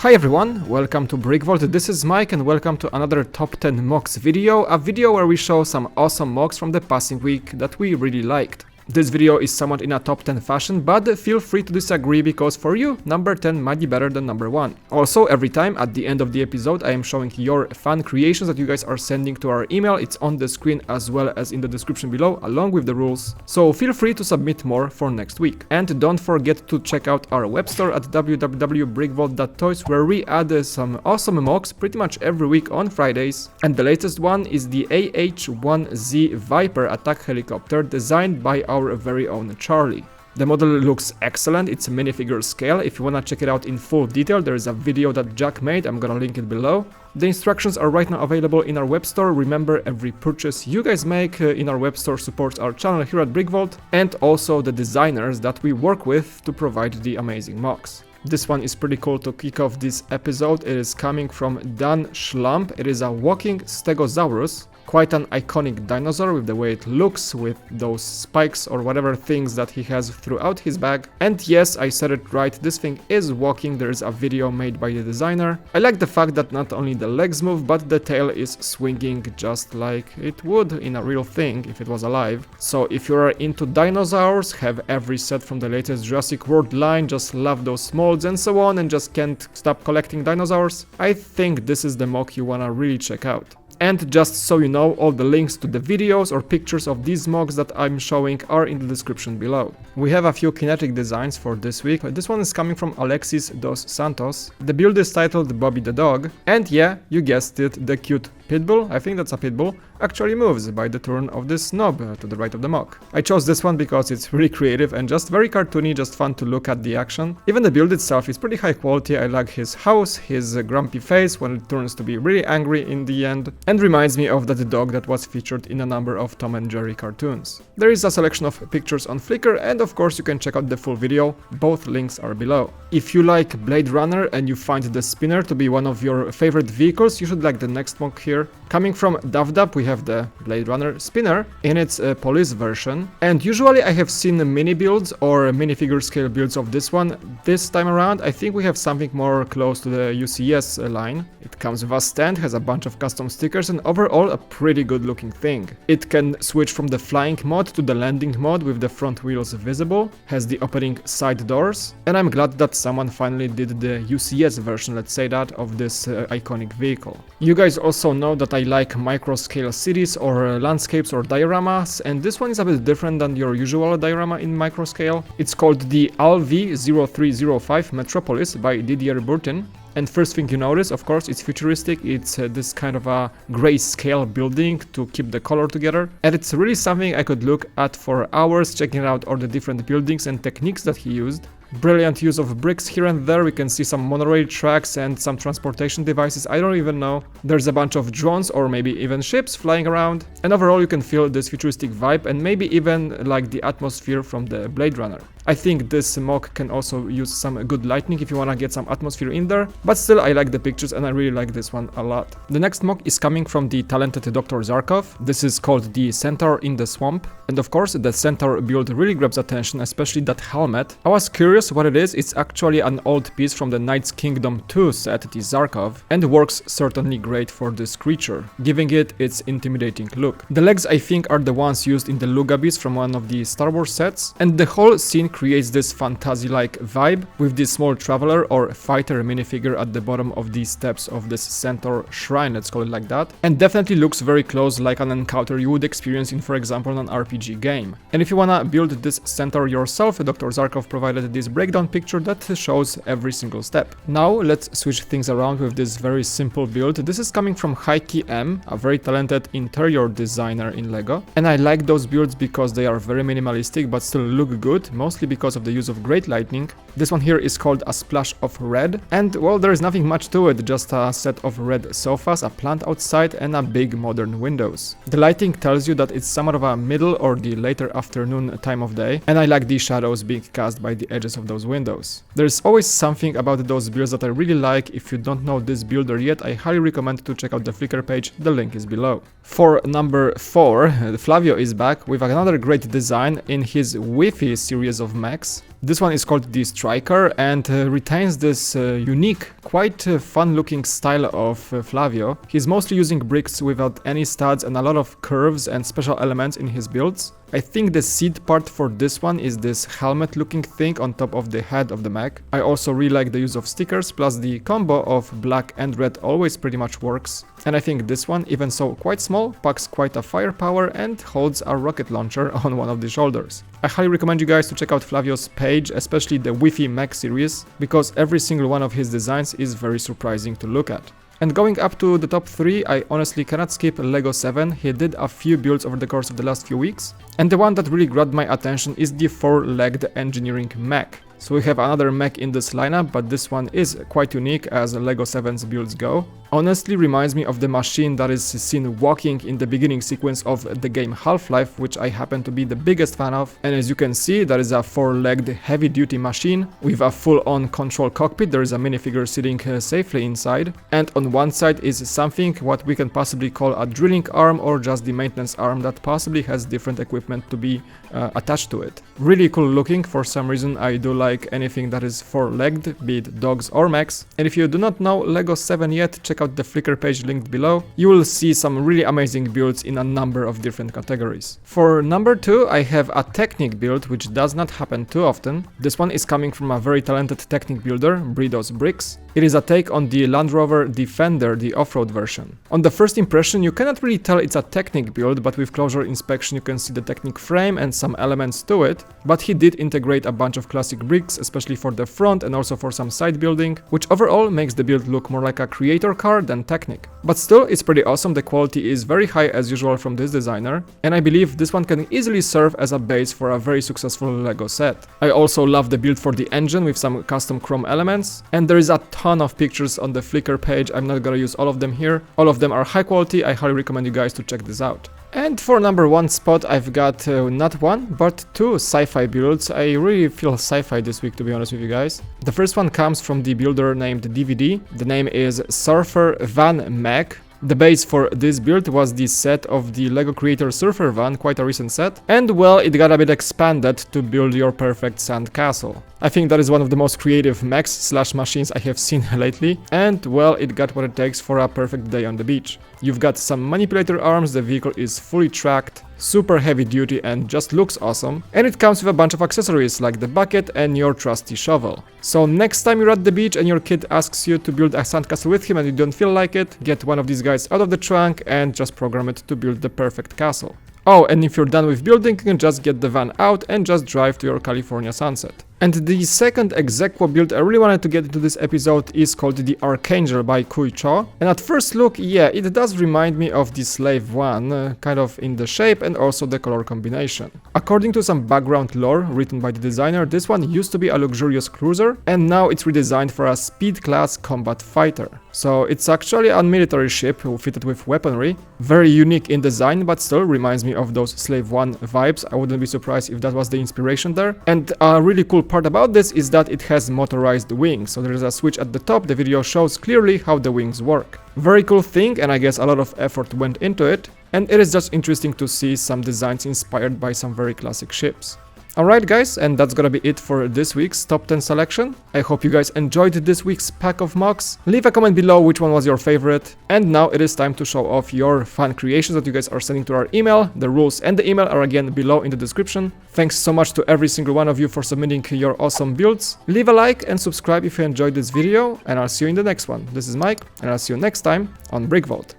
Hi everyone, welcome to BrickVault. This is Mike and welcome to another top 10 mocks video, a video where we show some awesome mocks from the passing week that we really liked. This video is somewhat in a top 10 fashion, but feel free to disagree because for you, number 10 might be better than number 1. Also, every time at the end of the episode, I am showing your fan creations that you guys are sending to our email. It's on the screen as well as in the description below, along with the rules. So feel free to submit more for next week. And don't forget to check out our web store at www.brickvault.toys, where we add some awesome mocks pretty much every week on Fridays. And the latest one is the AH-1Z Viper attack helicopter designed by our very own Charlie. The model looks excellent, it's a minifigure scale. If you wanna check it out in full detail, there is a video that Jack made, I'm gonna link it below. The instructions are right now available in our web store. Remember, every purchase you guys make in our web store supports our channel here at BrickVault and also the designers that we work with to provide the amazing mocks. This one is pretty cool to kick off this episode. It is coming from Dan Schlump. It is a walking Stegosaurus. Quite an iconic dinosaur with the way it looks, with those spikes or whatever things that he has throughout his bag. And yes, I said it right, this thing is walking. There is a video made by the designer. I like the fact that not only the legs move, but the tail is swinging just like it would in a real thing if it was alive. So if you're into dinosaurs, have every set from the latest Jurassic World line, just love those molds and so on, and just can't stop collecting dinosaurs, I think this is the mock you wanna really check out. And just so you know, all the links to the videos or pictures of these mocks that I'm showing are in the description below. We have a few kinetic designs for this week. This one is coming from Alexis dos Santos. The build is titled Bobbie the Dog. And yeah, you guessed it, the cute pitbull, I think that's a pitbull, actually moves by the turn of this knob to the right of the mock. I chose this one because it's really creative and just very cartoony, just fun to look at the action. Even the build itself is pretty high quality. I like his house, his grumpy face when it turns to be really angry in the end, and reminds me of that dog that was featured in a number of Tom and Jerry cartoons. There is a selection of pictures on Flickr, and of course you can check out the full video. Both links are below. If you like Blade Runner and you find the spinner to be one of your favorite vehicles, you should like the next mock here. Coming from Davdup, we have the Blade Runner spinner in its police version. And usually I have seen mini builds or minifigure scale builds of this one. This time around, I think we have something more close to the UCS line. It comes with a stand, has a bunch of custom stickers, and overall a pretty good looking thing. It can switch from the flying mode to the landing mode with the front wheels visible, has the opening side doors, and I'm glad that someone finally did the UCS version, let's say that, of this iconic vehicle. You guys also know that I like micro scale cities or landscapes or dioramas, and this one is a bit different than your usual diorama in micro scale. It's called the LV0305 Metropolis by Didier Burtin. And first thing you notice, of course, it's futuristic. It's this kind of a grayscale building to keep the color together. And it's really something I could look at for hours, checking out all the different buildings and techniques that he used. Brilliant use of bricks here and there. We can see some monorail tracks and some transportation devices, I don't even know. There's a bunch of drones or maybe even ships flying around. And overall you can feel this futuristic vibe and maybe even like the atmosphere from the Blade Runner. I think this mock can also use some good lighting if you wanna get some atmosphere in there, but still I like the pictures and I really like this one a lot. The next mock is coming from the talented Dr. Zarkow. This is called the Centaur in the Swamp. And of course the Centaur build really grabs attention, especially that helmet. I was curious what it is. It's actually an old piece from the Knights Kingdom 2 set, the Zarkow, and works certainly great for this creature, giving it its intimidating look. The legs I think are the ones used in the Lugabis from one of the Star Wars sets, and the whole scene creates this fantasy-like vibe with this small traveler or fighter minifigure at the bottom of the steps of this Centaur shrine, let's call it like that, and definitely looks very close like an encounter you would experience in, for example, an RPG game. And if you wanna build this Centaur yourself, Dr. Zarkow provided this breakdown picture that shows every single step. Now let's switch things around with this very simple build. This is coming from Heikki M, a very talented interior designer in LEGO, and I like those builds because they are very minimalistic but still look good, mostly because of the use of great lighting. This one here is called A Splash of Red, and well, there is nothing much to it, just a set of red sofas, a plant outside, and a big modern windows. The lighting tells you that it's somewhat of a middle or the later afternoon time of day, and I like the shadows being cast by the edges of those windows. There's always something about those builds that I really like. If you don't know this builder yet, I highly recommend to check out the Flickr page, the link is below. For number 4, FLAVIO is back with another great design in his WIFFY series of mechs. This one is called the Stryker and retains this unique, quite fun looking style of FLAVIO. He's mostly using bricks without any studs and a lot of curves and special elements in his builds. I think the seat part for this one is this helmet looking thing on top of the head of the mech. I also really like the use of stickers, plus the combo of black and red always pretty much works. And I think this one, even so quite small, packs quite a firepower and holds a rocket launcher on one of the shoulders. I highly recommend you guys to check out FLAVIO's page, especially the WIFFY Mech series, because every single one of his designs is very surprising to look at. And going up to the top 3, I honestly cannot skip Lego 7. He did a few builds over the course of the last few weeks. And the one that really grabbed my attention is the 4-legged engineering mech. So we have another mech in this lineup, but this one is quite unique as Lego 7's builds go. Honestly reminds me of the machine that is seen walking in the beginning sequence of the game Half-Life, which I happen to be the biggest fan of. And as you can see, that is a 4-legged heavy-duty machine with a full-on control cockpit. There is a minifigure sitting safely inside. And on one side is something what we can possibly call a drilling arm or just the maintenance arm that possibly has different equipment to be attached to it. Really cool looking. For some reason I do like anything that is 4-legged, be it dogs or mechs. And if you do not know Lego 7 yet, check out the Flickr page linked below. You will see some really amazing builds in a number of different categories. For number 2, I have a Technic build, which does not happen too often. This one is coming from a very talented Technic builder, Breado's Bricks. It is a take on the Land Rover Defender, the off-road version. On the first impression, you cannot really tell it's a Technic build, but with closer inspection you can see the Technic frame and some elements to it. But he did integrate a bunch of classic bricks, especially for the front and also for some side building, which overall makes the build look more like a creator car than Technic. But still, it's pretty awesome. The quality is very high as usual from this designer, and I believe this one can easily serve as a base for a very successful Lego set. I also love the build for the engine with some custom chrome elements, and there is a ton of pictures on the Flickr page. I'm not gonna use all of them here. All of them are high quality. I highly recommend you guys to check this out. And for number 1 spot, I've got not one, but 2 sci-fi builds. I really feel sci-fi this week, to be honest with you guys. The first one comes from the builder named DVD. The name is Surfer Van Mech. The base for this build was the set of the LEGO Creator Surfer Van, quite a recent set, and well, it got a bit expanded to build your perfect sand castle. I think that is one of the most creative mechs slash machines I have seen lately, and well, it got what it takes for a perfect day on the beach. You've got some manipulator arms, the vehicle is fully tracked, super heavy duty and just looks awesome, and it comes with a bunch of accessories like the bucket and your trusty shovel. So next time you're at the beach and your kid asks you to build a sandcastle with him and you don't feel like it, get one of these guys out of the trunk and just program it to build the perfect castle. Oh, and if you're done with building, you can just get the van out and just drive to your California sunset. And the second ex aequo build I really wanted to get into this episode is called the Archangel by Quy Chau. And at first look, yeah, it does remind me of the Slave One, kind of in the shape and also the color combination. According to some background lore written by the designer, this one used to be a luxurious cruiser and now it's redesigned for a speed class combat fighter. So it's actually a military ship fitted with weaponry, very unique in design but still reminds me of those Slave One vibes. I wouldn't be surprised if that was the inspiration there. And a really cool part about this is that it has motorized wings, so there is a switch at the top. The video shows clearly how the wings work. Very cool thing, and I guess a lot of effort went into it, and it is just interesting to see some designs inspired by some very classic ships. Alright guys, and that's gonna be it for this week's top 10 selection. I hope you guys enjoyed this week's pack of mocks. Leave a comment below which one was your favorite. And now it is time to show off your fan creations that you guys are sending to our email. The rules and the email are again below in the description. Thanks so much to every single one of you for submitting your awesome builds. Leave a like and subscribe if you enjoyed this video, and I'll see you in the next one. This is Mike, and I'll see you next time on BrickVault.